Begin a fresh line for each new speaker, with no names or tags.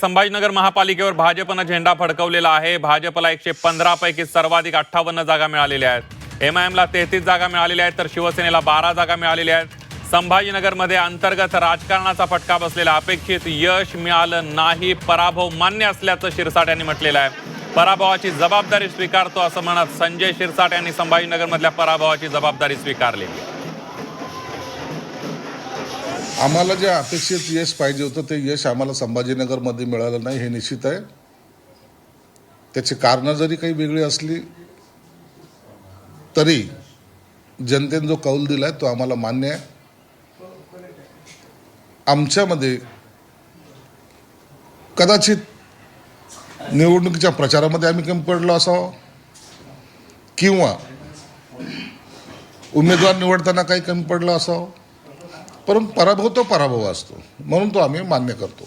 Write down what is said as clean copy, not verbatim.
संभाजीनगर महापालिकेवर भाजपनं झेंडा फडकवलेला आहे। भाजपला 115 पैकी सर्वाधिक 58 जागा मिळालेल्या आहेत। एमआयएमला 33 जागा मिळालेल्या आहेत तर शिवसेनेला 12 जागा मिळालेल्या आहेत। संभाजीनगरमध्ये अंतर्गत राजकारणाचा फटका बसलेला, अपेक्षित यश मिळालं नाही, पराभव मान्य असल्याचं शिरसाट यांनी म्हटलेलं आहे। पराभवाची जबाबदारी स्वीकारतो असं म्हणत संजय शिरसाट यांनी संभाजीनगरमधल्या पराभवाची जबाबदारी स्वीकारलेली आहे।
आम्हाला जे अपेक्षित यश पाहिजे होतं ते यश आम्हाला संभाजीनगरमध्ये मिळालं नाही हे निश्चित आहे। त्याची कारणं जरी काही वेगळी असली तरी जनतेने जो कौल दिलाय तो आम्हाला मान्य आहे। आमच्यामध्ये कदाचित निवडणुकीच्या प्रचारामध्ये आम्ही कमी पडलो असावं किंवा उमेदवार निवडताना काही कमी पडलं असावं, परंतु पराभव तो पराभव असतो, म्हणून तो आम्ही मान्य करतो।